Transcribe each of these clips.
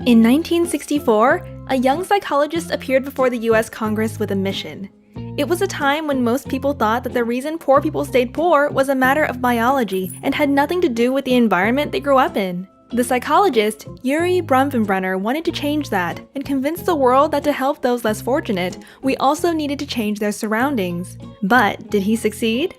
In 1964, a young psychologist appeared before the US Congress with a mission. It was a time when most people thought that the reason poor people stayed poor was a matter of biology and had nothing to do with the environment they grew up in. The psychologist, Bronfenbrenner, wanted to change that and convince the world that to help those less fortunate, we also needed to change their surroundings. But did he succeed?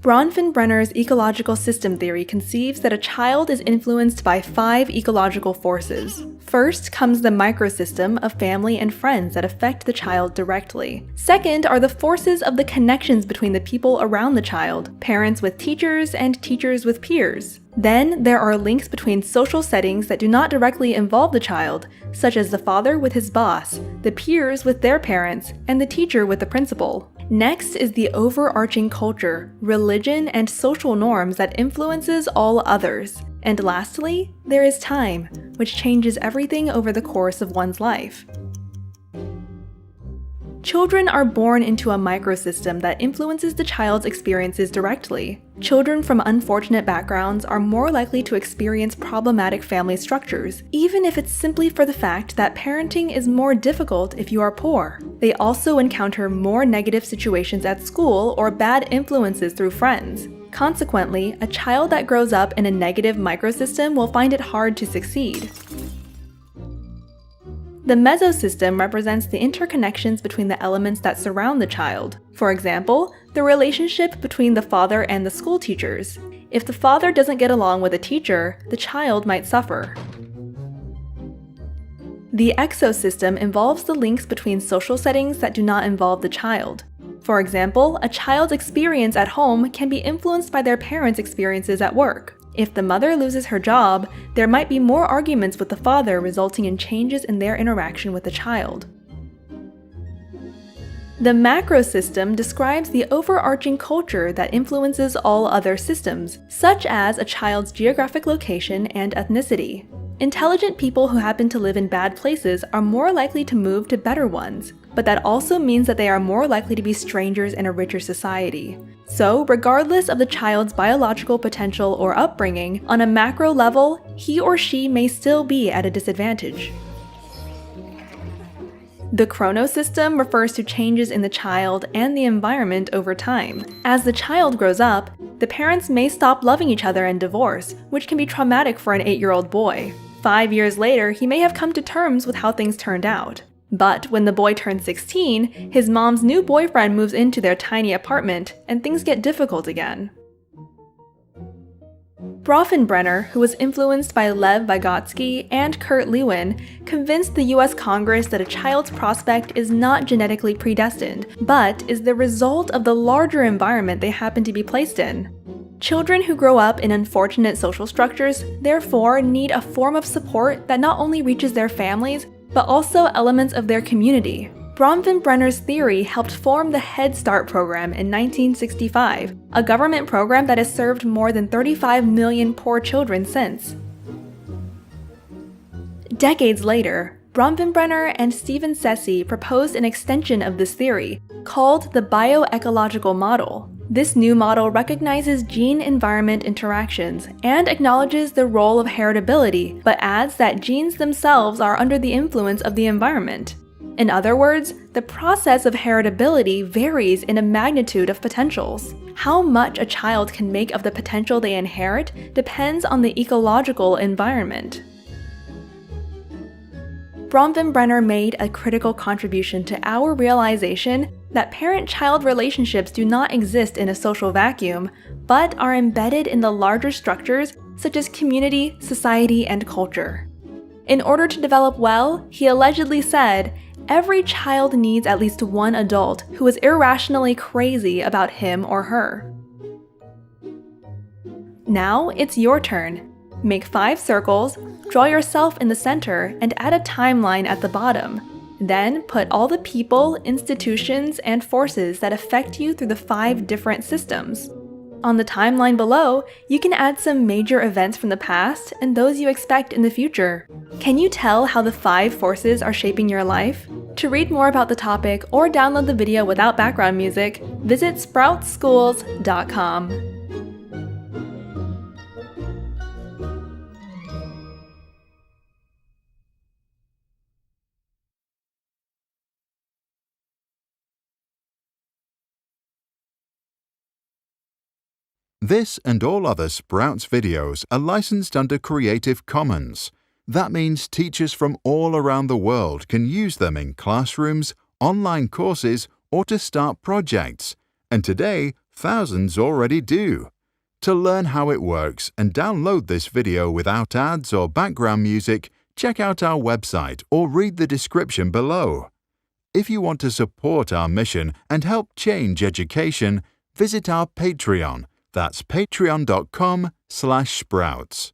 Bronfenbrenner's ecological system theory conceives that a child is influenced by 5 ecological forces. First comes the microsystem of family and friends that affect the child directly. Second are the forces of the connections between the people around the child, parents with teachers and teachers with peers. Then there are links between social settings that do not directly involve the child, such as the father with his boss, the peers with their parents, and the teacher with the principal. Next is the overarching culture, religion, and social norms that influences all others. And lastly, there is time, which changes everything over the course of one's life. Children are born into a microsystem that influences the child's experiences directly. Children from unfortunate backgrounds are more likely to experience problematic family structures, even if it's simply for the fact that parenting is more difficult if you are poor. They also encounter more negative situations at school or bad influences through friends. Consequently, a child that grows up in a negative microsystem will find it hard to succeed. The mesosystem represents the interconnections between the elements that surround the child. For example, the relationship between the father and the school teachers. If the father doesn't get along with a teacher, the child might suffer. The exosystem involves the links between social settings that do not involve the child. For example, a child's experience at home can be influenced by their parents' experiences at work. If the mother loses her job, there might be more arguments with the father, resulting in changes in their interaction with the child. The macrosystem describes the overarching culture that influences all other systems, such as a child's geographic location and ethnicity. Intelligent people who happen to live in bad places are more likely to move to better ones, but that also means that they are more likely to be strangers in a richer society. So, regardless of the child's biological potential or upbringing, on a macro level, he or she may still be at a disadvantage. The chronosystem refers to changes in the child and the environment over time. As the child grows up, the parents may stop loving each other and divorce, which can be traumatic for an 8-year-old boy. 5 years later, he may have come to terms with how things turned out. But when the boy turns 16, his mom's new boyfriend moves into their tiny apartment, and things get difficult again. Bronfenbrenner, who was influenced by Lev Vygotsky and Kurt Lewin, convinced the US Congress that a child's prospect is not genetically predestined, but is the result of the larger environment they happen to be placed in. Children who grow up in unfortunate social structures, therefore, need a form of support that not only reaches their families, but also elements of their community. Bronfenbrenner's theory helped form the Head Start program in 1965, a government program that has served more than 35 million poor children since. Decades later, Bronfenbrenner and Stephen Sessi proposed an extension of this theory, called the bioecological model. This new model recognizes gene-environment interactions and acknowledges the role of heritability, but adds that genes themselves are under the influence of the environment. In other words, the process of heritability varies in a magnitude of potentials. How much a child can make of the potential they inherit depends on the ecological environment. Bronfenbrenner made a critical contribution to our realization that parent-child relationships do not exist in a social vacuum, but are embedded in the larger structures such as community, society, and culture. In order to develop well, he allegedly said, every child needs at least one adult who is irrationally crazy about him or her. Now it's your turn. Make 5 circles, draw yourself in the center, and add a timeline at the bottom. Then put all the people, institutions, and forces that affect you through the 5 different systems. On the timeline below, you can add some major events from the past and those you expect in the future. Can you tell how the 5 forces are shaping your life? To read more about the topic or download the video without background music, visit sproutsschools.com. This and all other Sprouts videos are licensed under Creative Commons. That means teachers from all around the world can use them in classrooms, online courses, or to start projects. And today, thousands already do. To learn how it works and download this video without ads or background music, check out our website or read the description below. If you want to support our mission and help change education, visit our Patreon. That's patreon.com/sprouts.